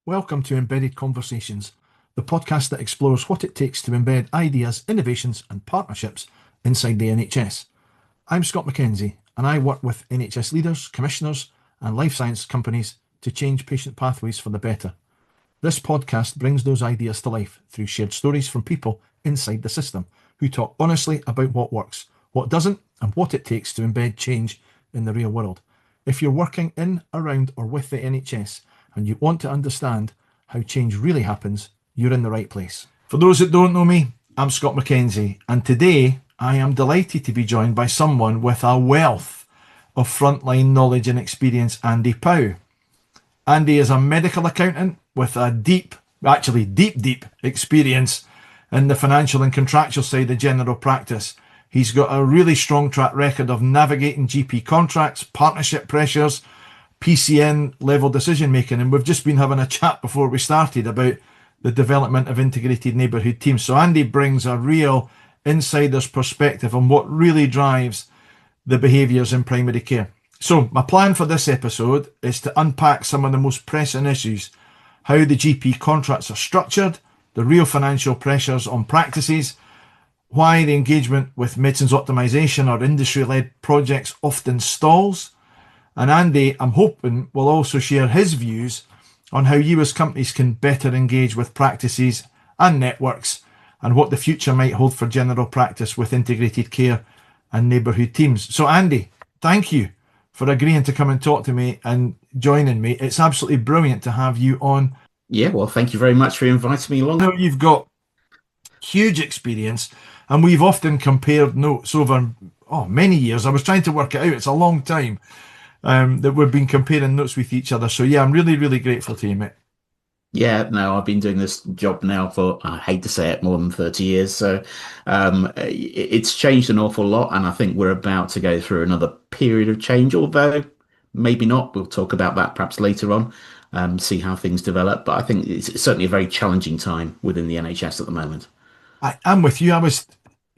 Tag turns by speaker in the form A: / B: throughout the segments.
A: Welcome to Embedded Conversations, the podcast that explores what it takes to embed ideas, innovations, and partnerships inside the NHS. I'm Scott McKenzie, and I work with NHS leaders, commissioners, and life science companies to change patient pathways for the better. This podcast brings those ideas to life through shared stories from people inside the system who talk honestly about what works, what doesn't, and what it takes to embed change in the real world. If you're working in, around, or with the NHS, and you want to understand how change really happens, you're in the right place. For those that don't know me, I'm Scott McKenzie, and today I am delighted to be joined by someone with a wealth of frontline knowledge and experience, Andy Pow. Andy is a medical accountant with a deep experience in the financial and contractual side of general practice. He's got a really strong track record of navigating GP contracts, partnership pressures, PCN level decision making, and we've just been having a chat before we started about the development of integrated neighbourhood teams. So Andy brings a real insider's perspective on what really drives the behaviours in primary care. So my plan for this episode is to unpack some of the most pressing issues, how the GP contracts are structured, the real financial pressures on practices, why the engagement with medicines optimisation or industry-led projects often stalls. And Andy, I'm hoping, will also share his views on how you as companies can better engage with practices and networks and what the future might hold for general practice with integrated care and neighbourhood teams. So Andy, thank you for agreeing to come and talk to me and joining me. It's absolutely brilliant to have you on.
B: Yeah, well, thank you very much for inviting me along.
A: I know you've got huge experience, and we've often compared notes over many years. I was trying to work it out. It's a long time that we've been comparing notes with each other. So yeah, I'm really, really grateful to you, mate.
B: Yeah, no, I've been doing this job now for, I hate to say it, more than 30 years. So it's changed an awful lot. And I think we're about to go through another period of change, although maybe not. We'll talk about that perhaps later on, see how things develop. But I think it's certainly a very challenging time within the NHS at the moment.
A: I'm with you. I was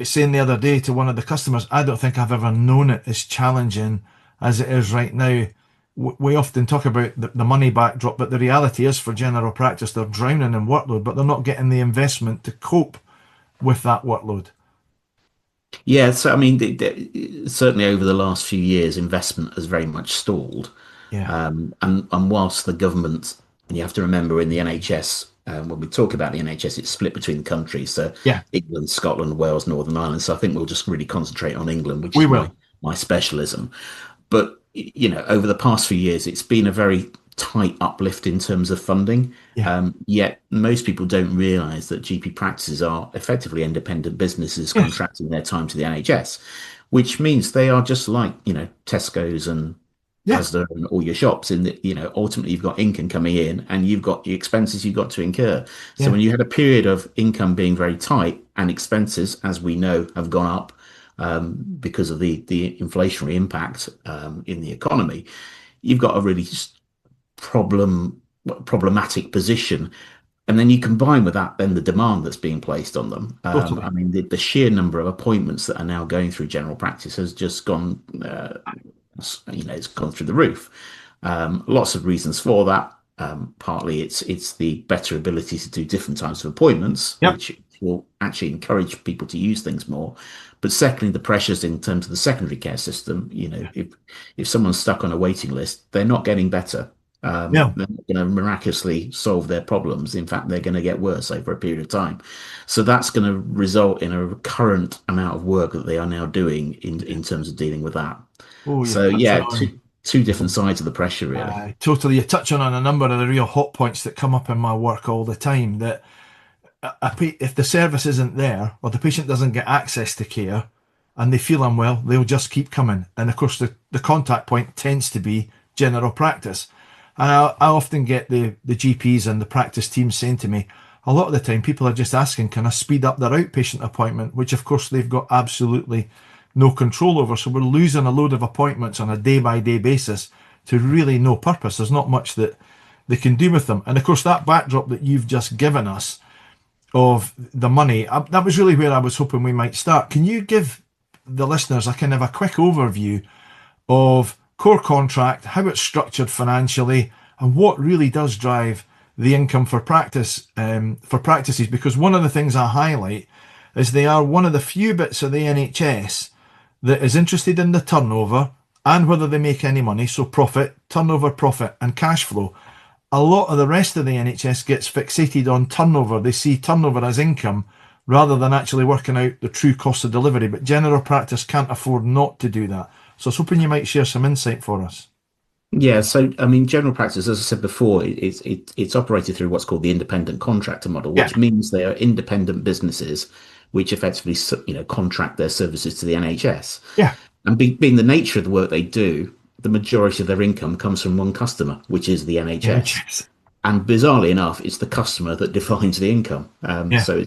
A: saying the other day to one of the customers, I don't think I've ever known it as challenging as it is right now. We often talk about the money backdrop, but the reality is for general practice, they're drowning in workload, but they're not getting the investment to cope with that workload.
B: Yeah, so I mean, certainly over the last few years, investment has very much stalled.
A: Yeah.
B: And whilst the government, and you have to remember in the NHS, when we talk about the NHS, it's split between the countries. So
A: Yeah.
B: England, Scotland, Wales, Northern Ireland. So I think we'll just really concentrate on England, which
A: We
B: is
A: will.
B: my specialism. But over the past few years, it's been a very tight uplift in terms of funding.
A: Yeah.
B: Yet most people don't realise that GP practices are effectively independent businesses
A: Yes.
B: contracting their time to the NHS, which means they are just like Tesco's and
A: Yeah.
B: Asda and all your shops. In that ultimately you've got income coming in and you've got the expenses you've got to incur. So
A: Yeah.
B: when you had a period of income being very tight and expenses, as we know, have gone up because of the inflationary impact in the economy, you've got a really problematic position. And then you combine with that then the demand that's being placed on them.
A: Totally.
B: I mean, the sheer number of appointments that are now going through general practice has just gone, it's gone through the roof. Lots of reasons for that. Partly it's the better ability to do different types of appointments,
A: Yep.
B: which will actually encourage people to use things more. But secondly, the pressures in terms of the secondary care system. If someone's stuck on a waiting list, they're not getting better.
A: Yeah.
B: They're not going to miraculously solve their problems. In fact, they're going to get worse over a period of time. So that's going to result in a recurrent amount of work that they are now doing in terms of dealing with that.
A: Oh, you're
B: So
A: touching
B: yeah,
A: on.
B: two different sides of the pressure, really.
A: Totally. You're touching on a number of the real hot points that come up in my work all the time. That if the service isn't there or the patient doesn't get access to care and they feel unwell, they'll just keep coming. And of course, the contact point tends to be general practice. And I often get the GPs and the practice teams saying to me, a lot of the time, people are just asking, can I speed up their outpatient appointment? Which, of course, they've got absolutely no control over. So we're losing a load of appointments on a day-by-day basis to really no purpose. There's not much that they can do with them. And, of course, that backdrop that you've just given us of the money, that was really where I was hoping we might start. Can you give the listeners a kind of a quick overview of core contract, how it's structured financially, and what really does drive the income for practices, because one of the things I highlight is they are one of the few bits of the NHS that is interested in the turnover and whether they make any money. So profit, turnover, profit, and cash flow. A lot of the rest of the NHS gets fixated on turnover. They see turnover as income rather than actually working out the true cost of delivery. But general practice can't afford not to do that. So I was hoping you might share some insight for us.
B: Yeah, so I mean, general practice, as I said before, it's operated through what's called the independent contractor model,
A: Yeah,
B: which means they are independent businesses which effectively, contract their services to the NHS.
A: yeah,
B: And being the nature of the work they do, the majority of their income comes from one customer, which is the NHS.
A: NHS.
B: And bizarrely enough, it's the customer that defines the income.
A: Yeah,
B: So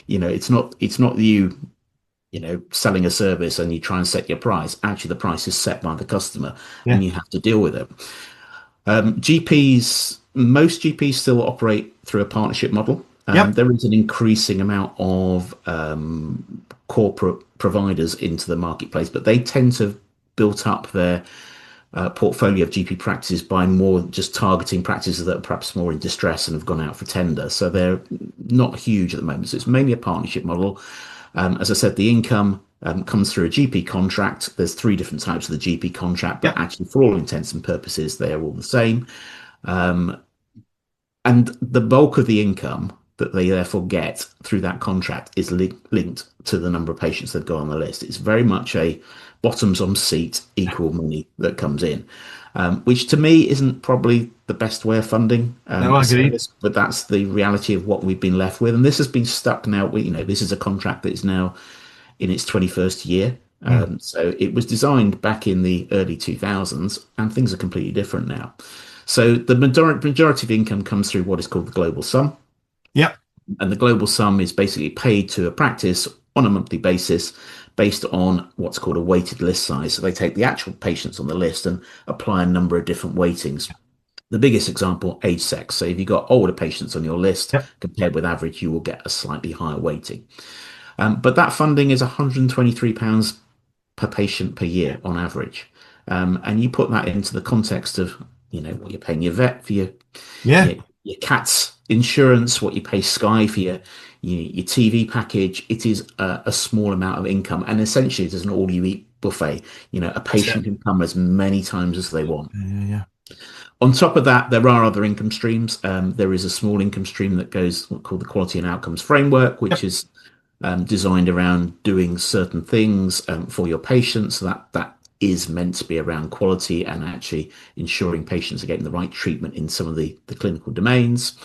B: it's not selling a service and you try and set your price. Actually, the price is set by the customer,
A: yeah,
B: and you have to deal with it. Most GPs still operate through a partnership model.
A: yep,
B: There is an increasing amount of corporate providers into the marketplace, but they tend to have built up their portfolio of GP practices by more just targeting practices that are perhaps more in distress and have gone out for tender. So they're not huge at the moment. So it's mainly a partnership model. As I said, the income comes through a GP contract. There's three different types of the GP contract, but
A: yep,
B: actually, for all intents and purposes, they are all the same. And the bulk of the income that they therefore get through that contract is linked to the number of patients that go on the list. It's very much a bottoms on seat, equal money that comes in, which to me isn't probably the best way of funding
A: no, I
B: a
A: agreed.
B: service, but that's the reality of what we've been left with. And this has been stuck now. This is a contract that is now in its 21st year.
A: Mm.
B: So it was designed back in the early 2000s, and things are completely different now. So the majority of income comes through what is called the global sum.
A: Yep,
B: And the global sum is basically paid to a practice on a monthly basis based on what's called a weighted list size. So they take the actual patients on the list and apply a number of different weightings. The biggest example, age, sex. So if you've got older patients on your list
A: yep,
B: compared with average, you will get a slightly higher weighting. But that funding is £123 per patient per year on average. And you put that into the context of, what you're paying your vet for
A: yeah,
B: your cat's insurance, what you pay Sky for your TV package. It is a small amount of income, and essentially it is an all-you-eat buffet. A
A: that's it.
B: patient can come as many times as they want.
A: Yeah, yeah,
B: On top of that, there are other income streams. There is a small income stream that goes called the Quality and Outcomes Framework, which
A: yep,
B: is designed around doing certain things for your patients. So that is meant to be around quality and actually ensuring patients are getting the right treatment in some of the clinical domains.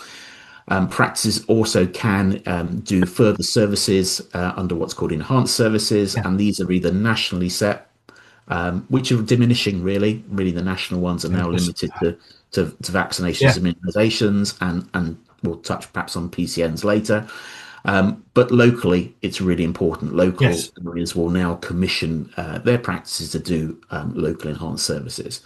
B: Practices also can do further services under what's called enhanced services,
A: yeah,
B: and these are either nationally set, which are diminishing really. Really, the national ones are
A: yeah,
B: now limited to vaccinations
A: yeah,
B: and immunizations, and we'll touch perhaps on PCNs later. But locally, it's really important. Local
A: yes,
B: areas will now commission their practices to do local enhanced services.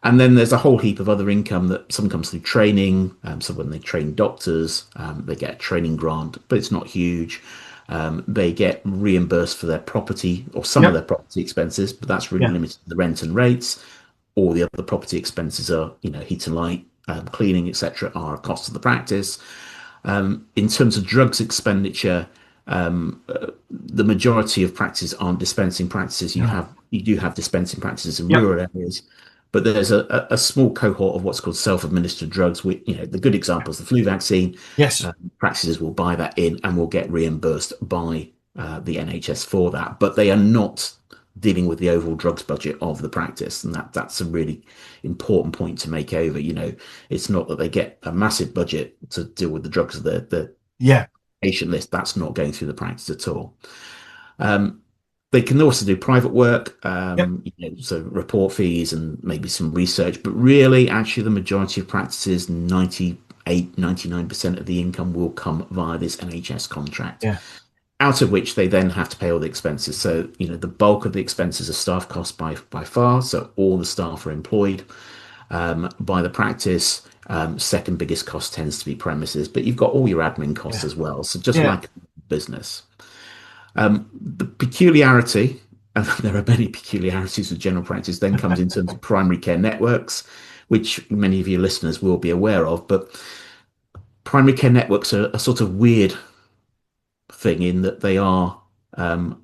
B: And then there's a whole heap of other income that some comes through training. So when they train doctors, they get a training grant, but it's not huge. They get reimbursed for their property or some of
A: yep,
B: their property expenses, but that's really
A: yeah,
B: limited to the rent and rates. All the other property expenses are, heat and light, cleaning, etc., are a cost of the practice. In terms of drugs expenditure, the majority of practices aren't dispensing practices.
A: no,
B: You do have dispensing practices in
A: yep,
B: rural areas, but there's a small cohort of what's called self-administered drugs. The good examples, the flu vaccine,
A: yes,
B: practices will buy that in and will get reimbursed by the NHS for that, but they are not dealing with the overall drugs budget of the practice, and that's a really important point to make over. It's not that they get a massive budget to deal with the drugs of the
A: yeah,
B: patient list. That's not going through the practice at all. Um, they can also do private work,
A: yep,
B: so report fees and maybe some research, but really, actually, the majority of practices, 99% of the income will come via this NHS contract,
A: yeah,
B: out of which they then have to pay all the expenses. So, the bulk of the expenses are staff costs by far. So all the staff are employed by the practice. Second biggest cost tends to be premises, but you've got all your admin costs
A: yeah,
B: as well. So just
A: yeah,
B: like business. The peculiarity, and there are many peculiarities with general practice, then comes in terms of primary care networks, which many of your listeners will be aware of. But primary care networks are a sort of weird thing in that they are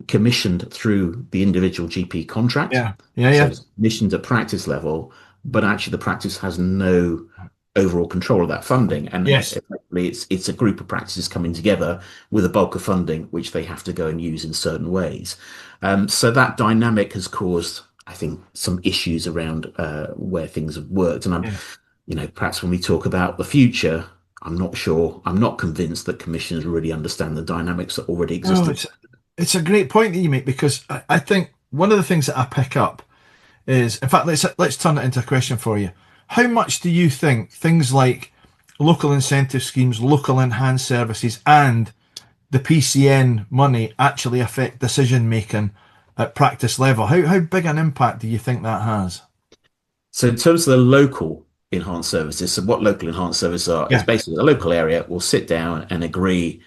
B: commissioned through the individual GP contract.
A: Yeah. Yeah.
B: So
A: Yeah.
B: it's commissioned at practice level, but actually the practice has no overall control of that funding. And
A: Yes.
B: effectively, it's a group of practices coming together with a bulk of funding, which they have to go and use in certain ways. So that dynamic has caused, I think, some issues around where things have worked. And
A: Yeah.
B: perhaps when we talk about the future, I'm not sure. I'm not convinced that commissioners really understand the dynamics that already
A: No,
B: existed.
A: it's a great point that you make, because I think one of the things that I pick up is, in fact, let's turn it into a question for you. How much do you think things like local incentive schemes, local enhanced services, and the PCN money actually affect decision making at practice level? How big an impact do you think that has?
B: So in terms of the local enhanced services, so what local enhanced services are is
A: Yeah.
B: basically the local area will sit down and agree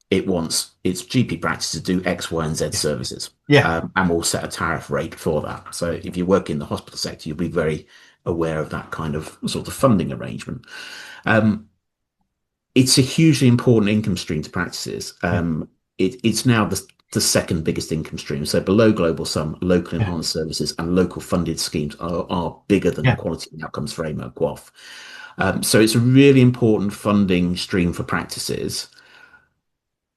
B: it wants its GP practice to do X, Y, and Z
A: Yeah.
B: services,
A: Yeah.
B: and we'll set a tariff rate for that. So if you work in the hospital sector, you'll be very aware of that kind of sort of funding arrangement. Um, it's a hugely important income stream to practices.
A: Yeah.
B: It's now the second biggest income stream. So below global sum, local
A: Yeah.
B: enhanced services and local funded schemes are bigger than the
A: Yeah.
B: quality and outcomes framework (QOF). So it's a really important funding stream for practices.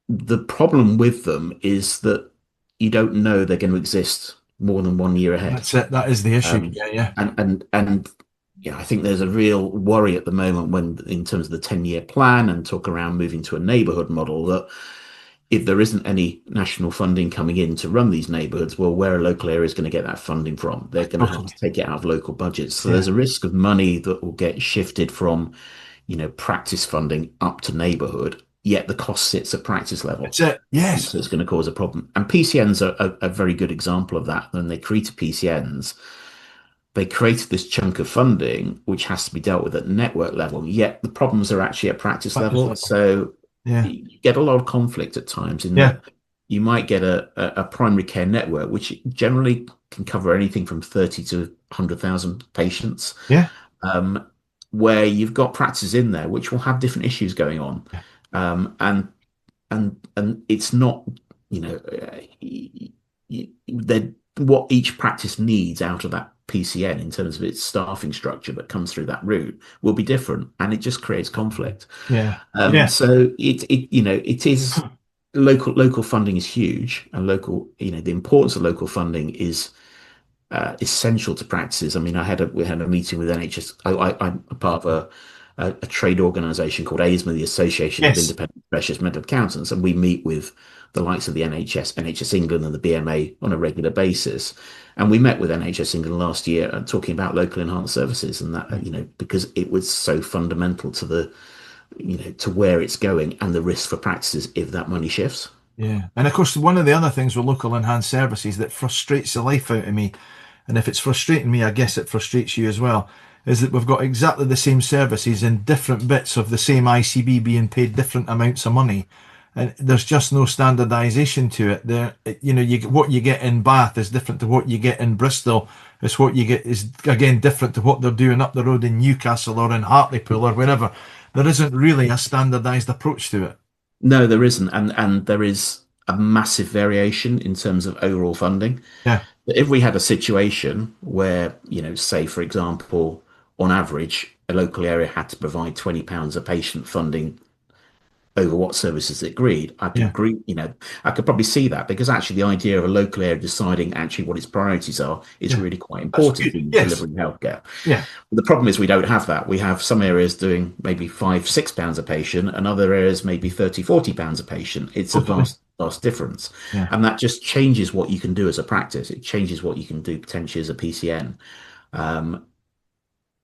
B: The problem with them is that you don't know they're going to exist more than 1 year ahead.
A: That's it. That is the issue.
B: Um,
A: Yeah. Yeah.
B: and I think there's a real worry at the moment when, in terms of the 10-year plan and talk around moving to a neighbourhood model, that if there isn't any national funding coming in to run these neighbourhoods, well, where a local area is going to get that funding from? They're going to have
A: Totally.
B: to take it out of local budgets. So
A: Yeah.
B: there's a risk of money that will get shifted from, practice funding up to neighbourhood, yet the cost sits at practice level.
A: That's it. Yes.
B: So it's going to cause a problem. And PCNs are a very good example of that. When they created PCNs, they created this chunk of funding which has to be dealt with at network level, yet the problems are actually at practice
A: Practice
B: level.
A: level.
B: So
A: Yeah.
B: you get a lot of conflict at times in
A: Yeah.
B: that you might get a primary care network, which generally can cover anything from 30 to 100,000 patients,
A: Yeah.
B: um, where you've got practices in there which will have different issues going on.
A: Yeah.
B: And it's not, you know, what each practice needs out of that PCN in terms of its staffing structure that comes through that route will be different, and it just creates conflict.
A: Yeah. Yeah.
B: So it is local funding is huge, and the importance of local funding is essential to practices. I mean, we had a meeting with NHS. I'm a part of a trade organisation called AISMA, the Association of
A: Yes.
B: Independent Specialist Medical Accountants, and we meet with the likes of the NHS England, and the BMA on a regular basis. And we met with NHS England last year talking about local enhanced services, and that because it was so fundamental to to where it's going and the risk for practices if that money shifts.
A: Yeah. And of course, one of the other things with local enhanced services that frustrates the life out of me, and if it's frustrating me, I guess it frustrates you as well, is that we've got exactly the same services in different bits of the same ICB being paid different amounts of money. And there's just no standardization to it. What you get in Bath is different to what you get in Bristol. It's what you get is, again, different to what they're doing up the road in Newcastle or in Hartlepool or wherever. There isn't really a standardized approach to it.
B: No, there isn't, and there is a massive variation in terms of overall funding.
A: Yeah.
B: But if we had a situation where, say, for example, on average, a local area had to provide £20 a patient funding over what services it agreed, I could
A: Yeah.
B: agree, I could probably see that, because actually the idea of a local area deciding actually what its priorities are is
A: Yeah.
B: really quite
A: That's
B: important
A: good.
B: in
A: Yes.
B: delivering healthcare.
A: Yeah.
B: The problem is we don't have that. We have some areas doing maybe £5, £6 a patient, and other areas maybe £30, £40 a patient. It's a
A: Totally.
B: vast difference.
A: Yeah.
B: And that just changes what you can do as a practice. It changes what you can do potentially as a PCN.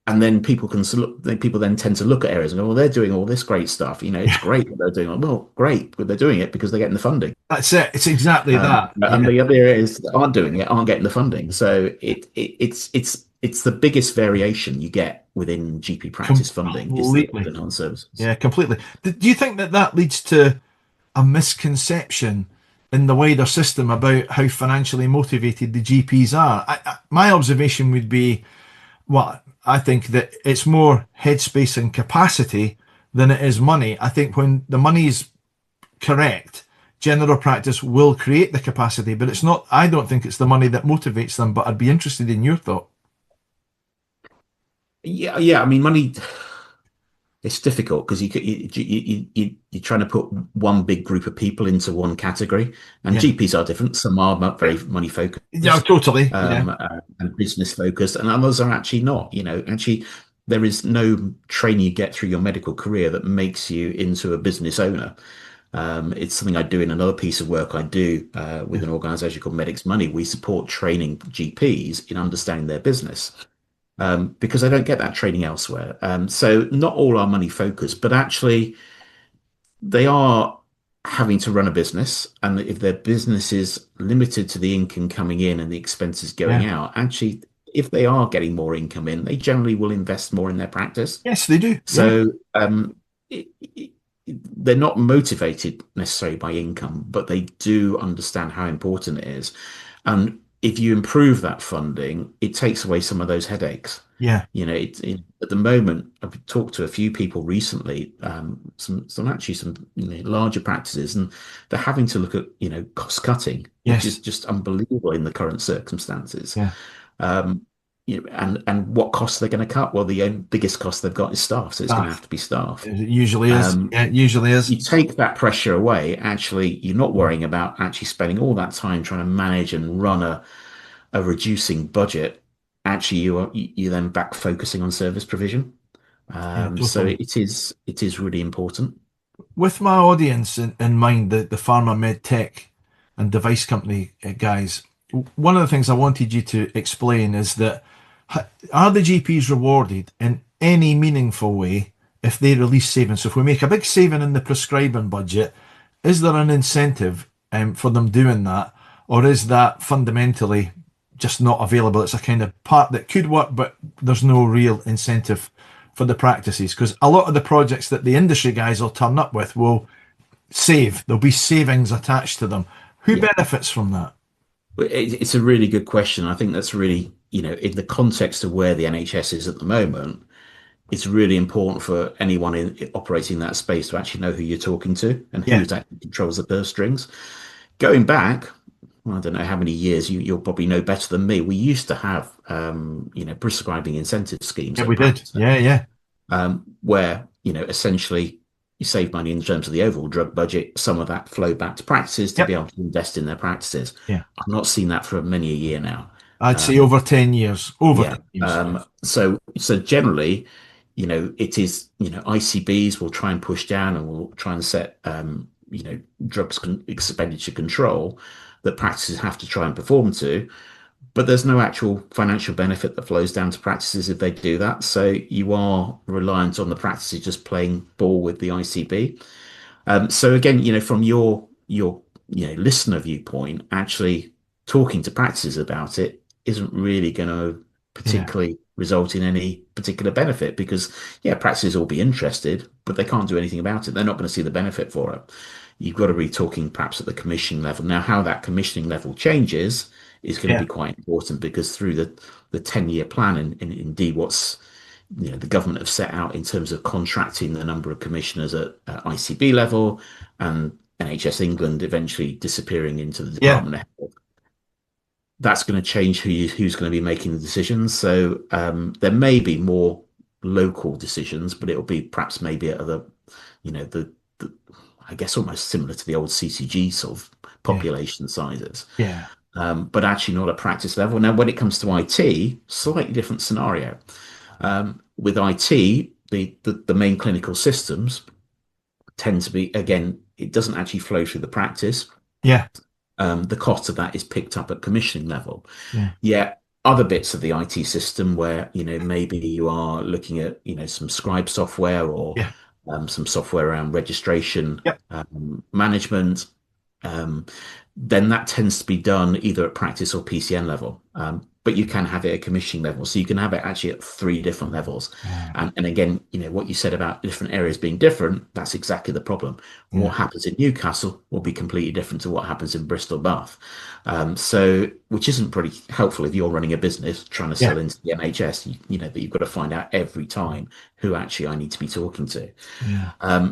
B: And then people then tend to look at areas and go, well, they're doing all this great stuff. It's great what they're doing. Well, great, but they're doing it because they're getting the funding.
A: That's it. It's exactly that.
B: And
A: Yeah.
B: the other areas that aren't doing it aren't getting the funding. So it's the biggest variation you get within GP practice funding is the
A: Completely.
B: enhanced services.
A: Yeah, completely. Do you think that leads to a misconception in the wider system about how financially motivated the GPs are? My observation would be, well, I think that it's more headspace and capacity than it is money. I think when the money is correct, general practice will create the capacity, but it's not, I don't think it's the money that motivates them, but I'd be interested in your thought.
B: Yeah, yeah. I mean, money. It's difficult because you're trying to put one big group of people into one category, and
A: Yeah.
B: GPs are different. Some are very money
A: Yeah,
B: focused,
A: totally. Yeah.
B: and business focused, and others are actually not. Actually, there is no training you get through your medical career that makes you into a business owner. It's something I do in another piece of work I do with
A: Yeah.
B: an organization called Medics Money. We support training GPs in understanding their business because I don't get that training elsewhere. So not all are money focused, but actually they are having to run a business, and if their business is limited to the income coming in and the expenses going
A: Yeah.
B: out, actually, if they are getting more income in, they generally will invest more in their practice.
A: Yes, they do. Yeah.
B: So it, it, they're not motivated necessarily by income, but they do understand how important it is. And if you improve that funding, it takes away some of those headaches.
A: Yeah.
B: At the moment, I've talked to a few people recently, some larger practices, and they're having to look at cost cutting, which is
A: Yes.
B: just unbelievable in the current circumstances.
A: Yeah.
B: Um, and what costs they're going to cut? Well, the biggest cost they've got is staff, so it's going to
A: Staff.
B: have to be staff.
A: It usually is.
B: Um,
A: Yeah, it usually is.
B: you take that pressure away, actually, you're not worrying about actually spending all that time trying to manage and run a reducing budget. Actually, you then back focusing on service provision.
A: Yeah,
B: So
A: totally.
B: it is really important.
A: With my audience in mind, the pharma, med tech, and device company guys, one of the things I wanted you to explain is that are the GPs rewarded in any meaningful way if they release savings? So if we make a big saving in the prescribing budget, is there an incentive for them doing that? Or is that fundamentally just not available? It's a kind of part that could work, but there's no real incentive for the practices. Because a lot of the projects that the industry guys will turn up with will save, there'll be savings attached to them. Who
B: Yeah,
A: benefits from that?
B: it's a really good question. I think that's really, in the context of where the NHS is at the moment, it's really important for anyone operating that space to actually know who you're talking to and who
A: Yeah,
B: actually controls the purse strings. Going back, well, I don't know how many years, you'll probably know better than me. We used to have, prescribing incentive schemes
A: yeah,
B: at
A: we did.
B: practice,
A: Yeah, yeah,
B: where, essentially you save money in terms of the overall drug budget. Some of that flow back to practices to be
A: yep,
B: able to invest in their practices.
A: yeah.
B: I've not seen that for many a year now.
A: I'd say
B: Um,
A: over 10 years. Over
B: yeah.
A: 10 years. Yeah,
B: So generally, it is, ICBs will try and push down and will try and set, drugs expenditure control that practices have to try and perform to. But there's no actual financial benefit that flows down to practices if they do that. So you are reliant on the practices just playing ball with the ICB. So again, from your listener viewpoint, actually talking to practices about it isn't really going to
A: yeah,
B: particularly result in any particular benefit because yeah, practices will be interested, but they can't do anything about it. They're not going to see the benefit for it. You've got to be talking perhaps at the commissioning level. Now, how that commissioning level changes is going to
A: yeah,
B: be quite important because through the 10-year plan and indeed what's the government have set out in terms of contracting the number of commissioners at ICB level and NHS England eventually disappearing into the
A: yeah,
B: Department of Health. That's going to change who's going to be making the decisions. So there may be more local decisions, but it'll be perhaps maybe at other, the I guess almost similar to the old CCG sort of
A: yeah,
B: population sizes,
A: yeah,
B: but actually not at practice level. Now, when it comes to IT, slightly different scenario. With IT, the main clinical systems tend to be, again, it doesn't actually flow through the practice.
A: yeah,
B: The cost of that is picked up at commissioning level.
A: yeah,
B: Yet other bits of the IT system where, maybe you are looking at, some scribe software or
A: yeah,
B: some software around registration
A: yep,
B: management. then that tends to be done either at practice or PCN level. But you can have it at commissioning level. So you can have it actually at three different levels.
A: Yeah.
B: And again, what you said about different areas being different, that's exactly the problem. What
A: Yeah.
B: happens in Newcastle will be completely different to what happens in Bristol, Bath. So, which isn't pretty helpful if you're running a business trying to
A: Yeah.
B: sell into the NHS, that you've got to find out every time who actually I need to be talking to.
A: Yeah.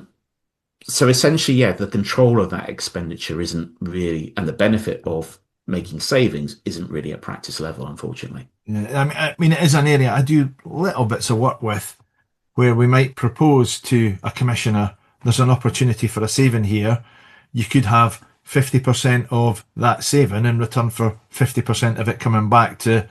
B: So essentially, yeah, the control of that expenditure isn't really, and the benefit of making savings isn't really at practice level, unfortunately.
A: Yeah. I mean, it is an area I do little bits of work with where we might propose to a commissioner, there's an opportunity for a saving here. You could have 50% of that saving in return for 50% of it coming back to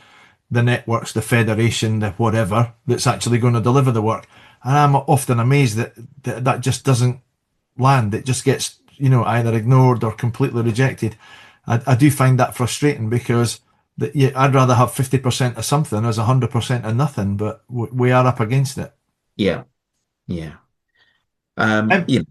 A: the networks, the federation, the whatever that's actually going to deliver the work. And I'm often amazed that just doesn't land. It just gets, either ignored or completely rejected. I do find that frustrating because yeah, I'd rather have 50% of something as 100% of nothing, but we are up against it.
B: Yeah, yeah.
A: Um,
B: Yeah,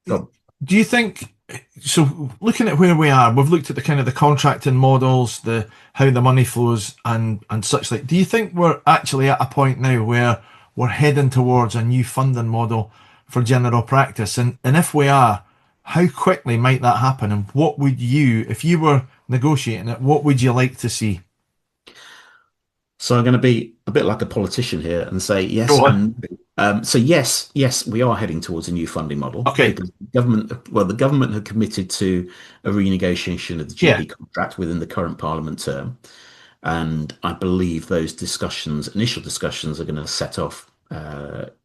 B: go
A: do you think so? Looking at where we are, we've looked at the kind of the contracting models, the how the money flows, and such like. Do you think we're actually at a point now where we're heading towards a new funding model for general practice? And if we are, how quickly might that happen? And what would you, if you were negotiating it, what would you like to see?
B: So I'm going to be a bit like a politician here and say yes
A: Go on.
B: and no. So yes, we are heading towards a new funding model
A: Okay.
B: because the government have committed to a renegotiation of the
A: Yeah.
B: GP contract within the current Parliament term, and I believe those initial discussions, are going to set off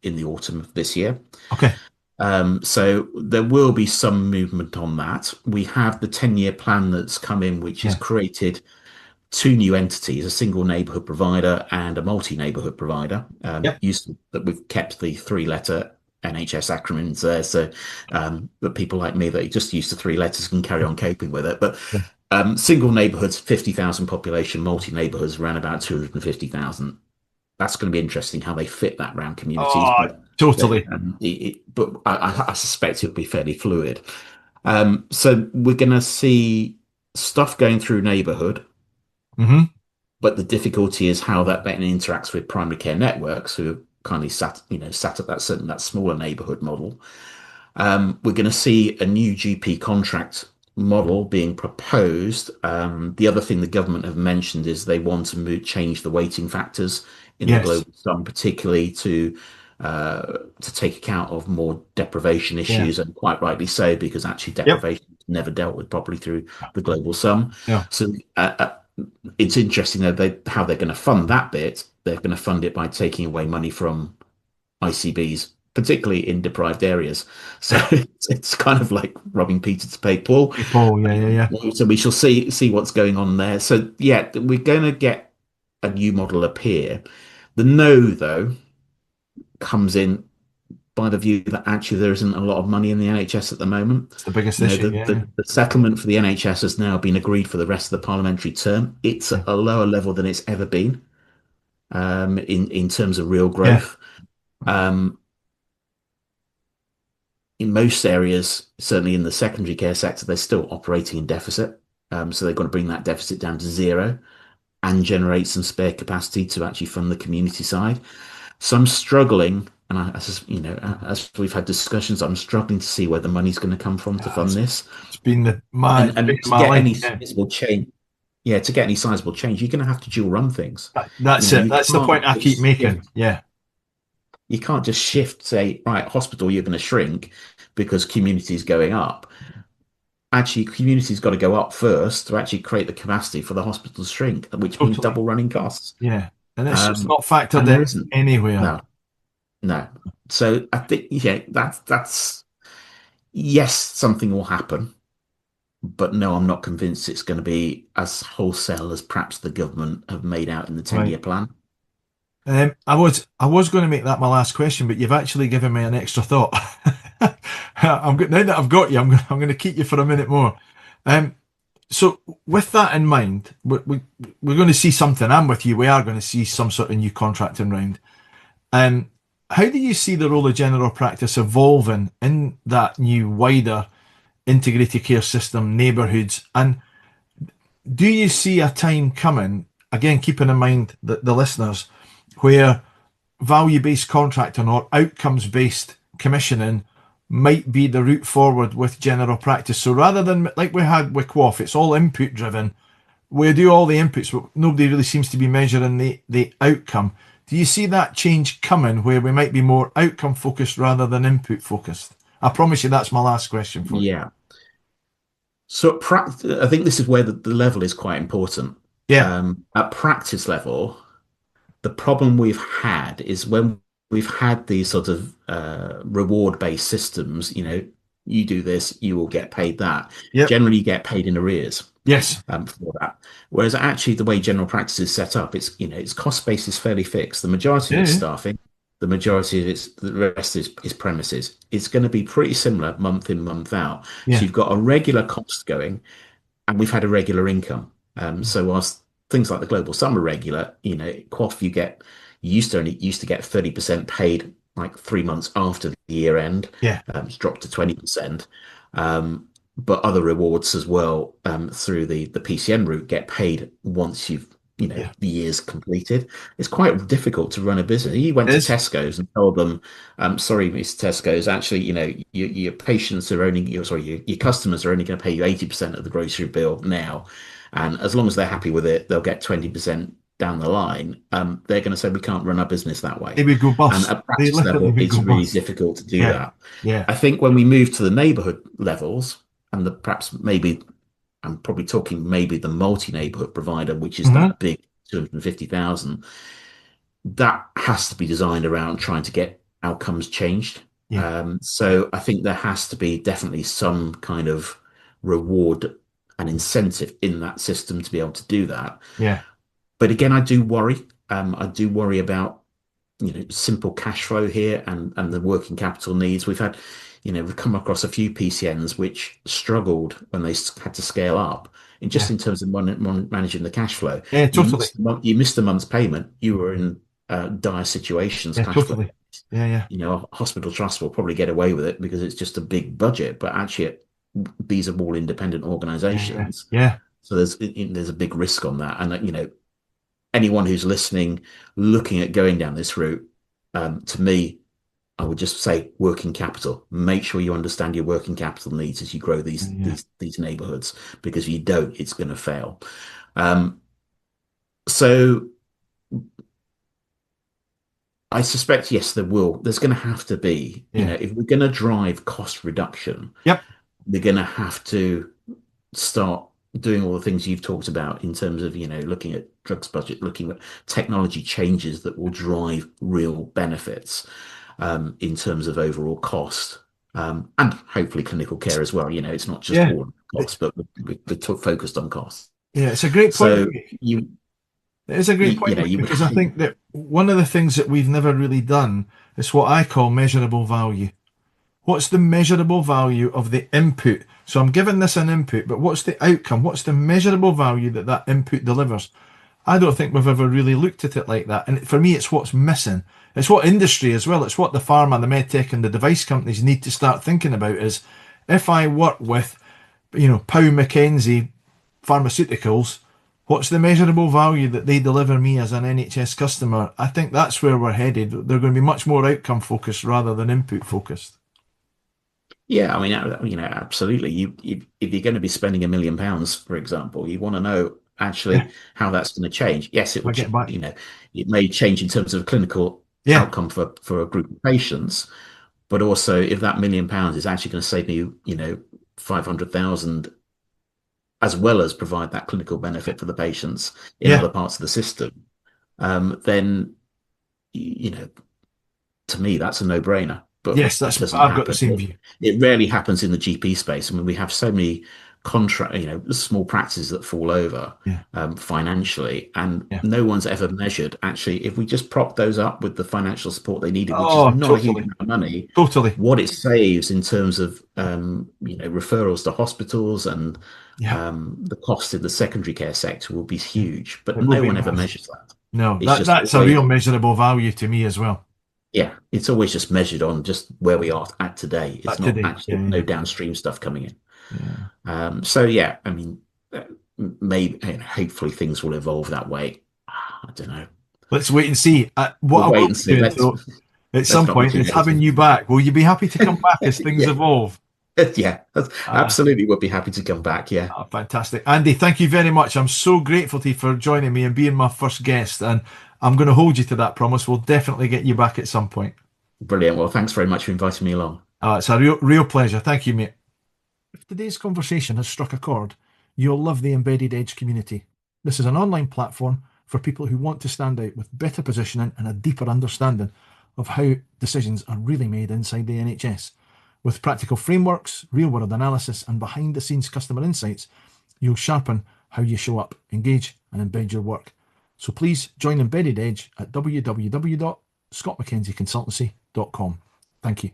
B: in the autumn of this year.
A: Okay.
B: So there will be some movement on that. We have the 10-year plan that's come in, which has
A: Yeah.
B: created two new entities, a single neighbourhood provider and a multi-neighbourhood provider.
A: Yep.
B: Useful that we've kept the three-letter NHS acronyms there, so that people like me that just use the three letters can carry on coping with it. But
A: Yeah.
B: single neighbourhoods, 50,000 population, multi-neighbourhoods around about 250,000. That's going to be interesting how they fit that around communities,
A: Oh,
B: but
A: totally.
B: I suspect it'll be fairly fluid. So we're going to see stuff going through neighbourhood,
A: Hmm.
B: but the difficulty is how that then interacts with primary care networks who have kindly sat at that smaller neighbourhood model. We're going to see a new GP contract model being proposed. The other thing the government have mentioned is they want to change the weighting factors in the
A: Yes.
B: global sum, particularly to take account of more deprivation
A: Yeah.
B: issues, and quite rightly so, because actually
A: Yep.
B: deprivation is never dealt with properly through the global sum.
A: Yeah.
B: So it's interesting that how they're going to fund that bit. They're going to fund it by taking away money from ICBs, particularly in deprived areas. So it's kind of like robbing Peter to pay Paul.
A: People. Yeah. Yeah. Yeah.
B: So we shall see what's going on there. So yeah, we're going to get a new model appear. The no, though, comes in by the view that actually there isn't a lot of money in the NHS at the moment.
A: It's the biggest
B: You know,
A: issue.
B: the,
A: Yeah.
B: the, the settlement for the NHS has now been agreed for the rest of the parliamentary term. It's
A: Yeah.
B: at a lower level than it's ever been in terms of real
A: Yeah.
B: growth. Um, in most areas, certainly in the secondary care sector, they're still operating in deficit. So they've got to bring that deficit down to zero and generate some spare capacity to actually fund the community side. So I'm struggling, and as we've had discussions, I'm struggling to see where the money's going to come from to
A: Yeah,
B: fund this.
A: it's been
B: And
A: it's been
B: and to
A: my
B: get
A: life.
B: any
A: Yeah.
B: sizable change, yeah, to get any sizable change, you're going to have to dual run things.
A: That's it.
B: You
A: That's the point
B: can't
A: I keep
B: just
A: making. Yeah.
B: shift, say, right, hospital, you're going to shrink because community is going up. Actually, community's got to go up first to actually create the capacity for the hospital to shrink, which means
A: Totally.
B: double running costs.
A: Yeah. And it's just
B: Um,
A: not factored
B: and there
A: in
B: isn't.
A: anywhere.
B: No, no. So I think, yeah, that's yes, something will happen, but no, I'm not convinced it's going to be as wholesale as perhaps the government have made out in the 10-year
A: Right.
B: plan.
A: I was going to make that my last question, but you've actually given me an extra thought. I'm good now that I've got you. I'm going to keep you for a minute more. Um, so with that in mind, we're going to see something. I'm with you. We are going to see some sort of new contracting round. How do you see the role of general practice evolving in that new wider integrated care system, neighbourhoods. And do you see a time coming, again, keeping in mind the listeners, where value-based contracting or outcomes-based commissioning might be the route forward with general practice? So rather than like we had with QOF, it's all input driven. We do all the inputs, but nobody really seems to be measuring the outcome. Do you see that change coming where we might be more outcome focused rather than input focused? I promise you that's my last question for you.
B: Yeah. So I think this is where the level is quite important.
A: Yeah.
B: At practice level, the problem we've had is when we've had these sort of reward-based systems, you do this, you will get paid that.
A: Yep.
B: Generally, you get paid in arrears.
A: Yes.
B: For that. Whereas actually the way general practice is set up, its cost base is fairly fixed. The majority of it's staffing, the majority of the rest is premises. It's going to be pretty similar month in, month out.
A: Yeah.
B: So you've got a regular cost going, and we've had a regular income. So whilst things like the global sum are regular, QOF you used to get 30% paid like 3 months after the year end.
A: Yeah.
B: It's dropped to 20%. But other rewards as well through the PCN route get paid once you've the year's completed. It's quite difficult to run a business. You went to Tesco's and told them, sorry, Mr. Tesco's, actually, your patients are only your customers are only going to pay you 80% of the grocery bill now. And as long as they're happy with it, they'll get 20% down the line. They're going to say we can't run our business that way.
A: They would go bust.
B: And at practice level, it's really difficult to do that.
A: Yeah.
B: I think when we move to the neighbourhood levels, and perhaps maybe I'm probably talking maybe the multi-neighbourhood provider, which is that big 250,000, that has to be designed around trying to get outcomes changed. Yeah. So I think there has to be definitely some kind of reward and incentive in that system to be able to do that.
A: Yeah.
B: But again, I do worry. I do worry about simple cash flow here and the working capital needs. We've come across a few PCNs which struggled when they had to scale up, in terms of managing the cash flow.
A: Yeah, totally.
B: You missed a month's payment, you were in dire situations.
A: Yeah, totally. Flow.
B: Yeah. A hospital trust will probably get away with it because it's just a big budget, but actually these are all independent organizations.
A: Yeah.
B: So there's a big risk on that. And anyone who's listening, looking at going down this route, to me, I would just say working capital. Make sure you understand your working capital needs as you grow these neighborhoods, because if you don't, it's going to fail. So I suspect, yes, there's going to have to be, if we're going to drive cost reduction, we're going to have to start doing all the things you've talked about in terms of, looking at drugs budget, looking at technology changes that will drive real benefits. In terms of overall cost, and hopefully clinical care as well. It's not just all cost, but we're focused on cost.
A: Yeah, it's a great point.
B: So
A: it is a great point, because I think that one of the things that we've never really done is what I call measurable value. What's the measurable value of the input? So I'm giving this an input, but what's the outcome? What's the measurable value that input delivers? I don't think we've ever really looked at it like that. And for me, it's what's missing. It's what industry as well. It's what the pharma, the medtech and the device companies need to start thinking about is, if I work with, Pow McKenzie Pharmaceuticals, what's the measurable value that they deliver me as an NHS customer? I think that's where we're headed. They're going to be much more outcome focused rather than input focused.
B: Yeah, I mean, absolutely. If you're going to be spending £1 million, for example, you want to know actually how that's going to change. Yes, it will. It may change in terms of clinical outcome for a group of patients, but also if that £1 million is actually going to save you, 500,000, as well as provide that clinical benefit for the patients in other parts of the system, then to me that's a no-brainer. But
A: yes, I've got the same view.
B: It rarely happens in the GP space. I mean, we have so many small practices that fall over financially, and no one's ever measured actually if we just prop those up with the financial support they needed, which is not a huge amount of money. What it saves in terms of referrals to hospitals and the cost in the secondary care sector will be huge, but no one ever measures that.
A: No, that's a real measurable value to me as well.
B: Yeah, it's always just measured on just where we are at today. It's not actually no downstream stuff coming in.
A: Yeah.
B: So yeah, I mean, maybe hopefully things will evolve that way. I don't know.
A: Let's wait and see. What
B: We'll
A: I
B: wait
A: will
B: and
A: be
B: see.
A: doing, so at
B: Let's
A: some
B: not be
A: point,
B: too
A: is having
B: negative.
A: you back. Will you be happy to come back as things
B: Yeah,
A: evolve?
B: yeah,
A: Uh,
B: absolutely. Would be happy to come back. Yeah,
A: Fantastic. Andy, thank you very much. I'm so grateful to you for joining me and being my first guest. And I'm going to hold you to that promise. We'll definitely get you back at some point.
B: brilliant. Well, thanks very much for inviting me along.
A: It's a real pleasure. Thank you, mate. If today's conversation has struck a chord, you'll love the Embedded Edge community. This is an online platform for people who want to stand out with better positioning and a deeper understanding of how decisions are really made inside the NHS. With practical frameworks, real world analysis, and behind the scenes customer insights, you'll sharpen how you show up, engage, and embed your work. So please join Embedded Edge at www.scottmckenzie.consultancy.com. Thank you.